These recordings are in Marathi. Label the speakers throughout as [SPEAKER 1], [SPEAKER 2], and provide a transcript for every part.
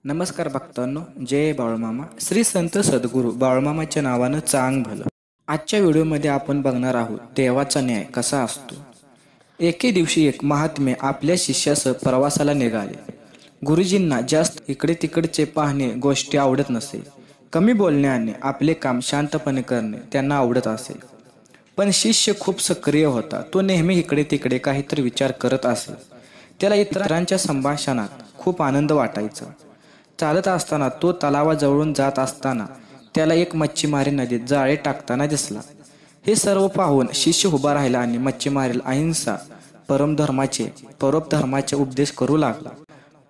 [SPEAKER 1] नमस्कार भक्तांनो, जय बाळूमामा. श्री संत सद्गुरू बाळूमामाच्या नावानं चांग भलं. आजच्या व्हिडिओमध्ये आपण बघणार आहोत देवाचा न्याय कसा असतो. एके दिवशी एक महात्मे आपल्या शिष्यासह प्रवासाला निघाले. गुरुजींना जास्त इकडे तिकडचे पाहणे गोष्टी आवडत नसे. कमी बोलण्याने आपले काम शांतपणे करणे त्यांना आवडत असे. पण शिष्य खूप सक्रिय होता. तो नेहमी इकडे तिकडे काहीतरी विचार करत असे. त्याला इतरांच्या संभाषणात खूप आनंद वाटायचा. चालत असताना तो तलावाजवळून जात असताना त्याला एक मच्छीमारी नदीत जाळे टाकताना दिसला. हे सर्व पाहून शिष्य उभा राहिला आणि मच्छीमारीला अहिंसा परोपधर्माचे उपदेश करू लागला.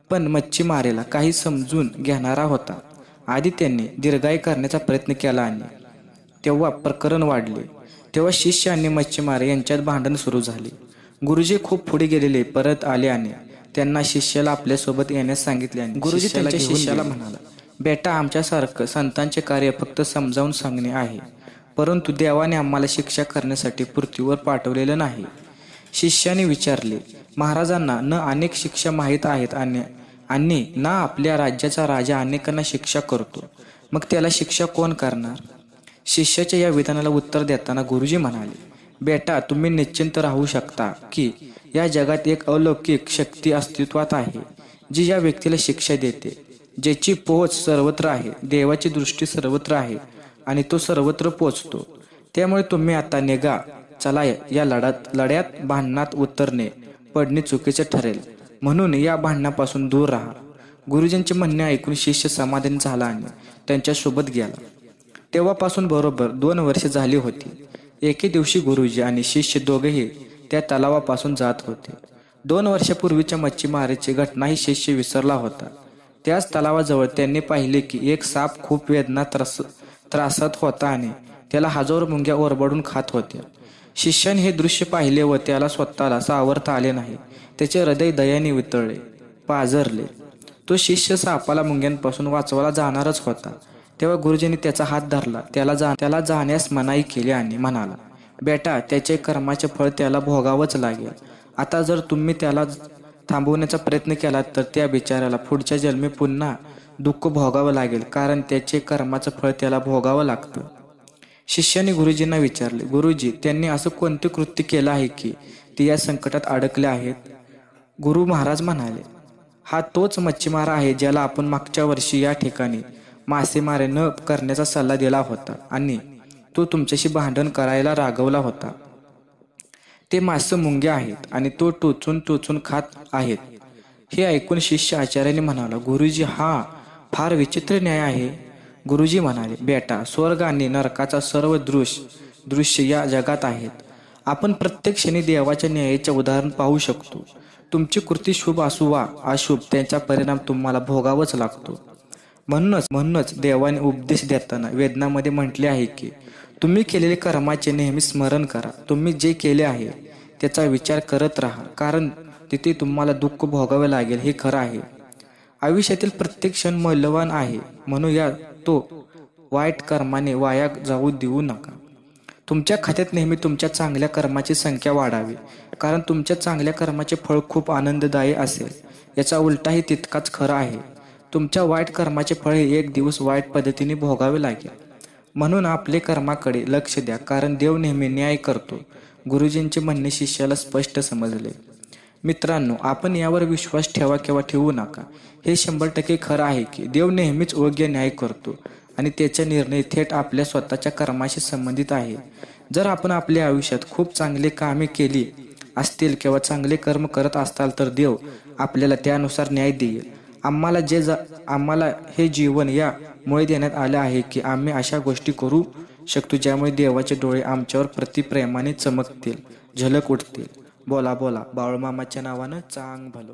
[SPEAKER 1] पण मच्छीमारीला काही समजून घेणारा होता. आधी त्यांनी दीर्घाई करण्याचा प्रयत्न केला आणि तेव्हा प्रकरण वाढले. तेव्हा शिष्य आणि मच्छीमार यांच्यात भांडण सुरू झाले. गुरुजी खूप पुढे गेलेले परत आले आणि त्यांना शिष्याला आपल्यासोबत येण्यास सांगितले. गुरुजी त्यांच्या शिष्याला म्हणाला, बेटा, आमच्यासारखं संतांचे कार्य फक्त समजावून सांगणे आहे, परंतु देवाने आम्हाला शिक्षा करण्यासाठी पृथ्वीवर पाठवलेलं नाही. शिष्याने विचारले, महाराजांना न अनेक शिक्षा माहीत आहेत आणि ना आपल्या राज्याचा राजा अनेकांना शिक्षा करतो, मग त्याला शिक्षा कोण करणार? शिष्याच्या या विधानाला उत्तर देताना गुरुजी म्हणाले, बेटा, तुम्ही निश्चिंत राहू शकता की या जगात एक अलौकिक शक्ती अस्तित्वात आहे, जी या व्यक्तीला शिक्षा देते, ज्याची पोहोच सर्वत्र आहे. देवाची दृष्टी सर्वत्र आहे आणि तो सर्वत्र पोहोचतो. त्यामुळे तुम्ही आता निघा. चला, या लढ्यात भांडणात उतरणे पडणे चुकीचे ठरेल, म्हणून या भांडणापासून दूर राहा. गुरुजींचे म्हणणे ऐकून शिष्य समाधानी झाला आणि त्यांच्यासोबत गेला. तेव्हापासून बरोबर 2 वर्षे झाली होती. एके दिवशी गुरुजी आणि शिष्य दोघेही त्या तलावापासून जात होते. 2 वर्षापूर्वीच्या मच्छीमारीची घटनाही शिष्य विसरला होता. त्याच तलावाजवळ त्यांनी पाहिले की एक साप खूप वेदना त्रासत होता आणि त्याला हजारो मुंग्या ओरबाडून खात होत्या. शिष्याने हे दृश्य पाहिले व त्याला स्वतःला सावरता आले नाही. त्याचे हृदय दयाने वितळले, पाझरले. तो शिष्य सापाला मुंग्यांपासून वाचवायला जाणारच होता. तेव्हा गुरुजींनी त्याचा हात धरला, त्याला जाण्यास मनाई केली आणि म्हणाला, बेटा, त्याचे कर्माचे फळ त्याला भोगावंच लागेल. आता जर तुम्ही त्याला थांबवण्याचा प्रयत्न केला तर त्या बिचाऱ्याला पुढच्या जन्मी पुन्हा दुःख भोगावं लागेल, कारण त्याचे कर्माचं फळ त्याला भोगावं लागतं. शिष्याने गुरुजींना विचारले, गुरुजी, त्यांनी असं कोणते कृत्य केलं आहे की ते या संकटात अडकले आहेत? गुरु महाराज म्हणाले, हा तोच मच्छीमार आहे ज्याला आपण मागच्या वर्षी या ठिकाणी मासेमारी न करण्याचा सल्ला दिला होता आणि तो तुमच्याशी भांडण करायला रागवला होता. ते मासे मुंग्या आहेत आणि तो टोचून खात आहेत. हे ऐकून शिष्य आचार्याने म्हणाला, गुरुजी, हा फार विचित्र न्याय आहे. गुरुजी म्हणाले, बेटा, स्वर्ग आणि नरकाचा सर्व दृश्य या जगात आहेत. आपण प्रत्येक क्षणी देवाच्या न्यायाचे उदाहरण पाहू शकतो. तुमची कृती शुभ असो वा अशुभ, त्यांचा परिणाम तुम्हाला भोगावाच लागतो. म्हणूनच देवाने उपदेश देताना वेदनामध्ये म्हटले आहे की तुम्ही केलेले कर्माचे नेहमी स्मरण करा. तुम्ही जे केले आहे त्याचा विचार करत राहा, कारण तिथे तुम्हाला दुःख भोगावे लागेल. हे खरं आहे. आयुष्यातील प्रत्येक क्षण मौल्यवान आहे, म्हणून तो वाईट कर्माने वाया जाऊ देऊ नका. तुमच्या खात्यात नेहमी तुमच्या चांगल्या कर्माची संख्या वाढावी, कारण तुमच्या चांगल्या कर्माचे फळ खूप आनंददायी असेल. याचा उलटाही तितकाच खरं आहे. तुमच्या वाईट कर्माचे फळ एक दिवस वाईट पद्धतीने भोगावे लागेल. म्हणून आपले कर्माकडे लक्ष द्या, कारण देव नेहमी न्याय करतो. गुरुजींचे म्हणणे शिष्याला स्पष्ट समजले. मित्रांनो, आपण यावर विश्वास ठेवा किंवा ठेवू नका. हे 100% खरं आहे की देव नेहमीच योग्य न्याय करतो आणि त्याचा निर्णय थेट आपल्या स्वतःच्या कर्माशी संबंधित आहे. जर आपण आपल्या आयुष्यात खूप चांगली कामे केली असतील किंवा चांगले कर्म करत असाल तर देव आपल्याला त्यानुसार न्याय देईल. आम्हाला हे जीवन यामुळे देण्यात आले आहे की आम्ही अशा गोष्टी करू शकतो ज्यामुळे देवाचे डोळे आमच्यावर प्रतिप्रेमाने चमकतील, झलक उठतील. बोला बोला बाळूमामाच्या नावानं चांग भलं.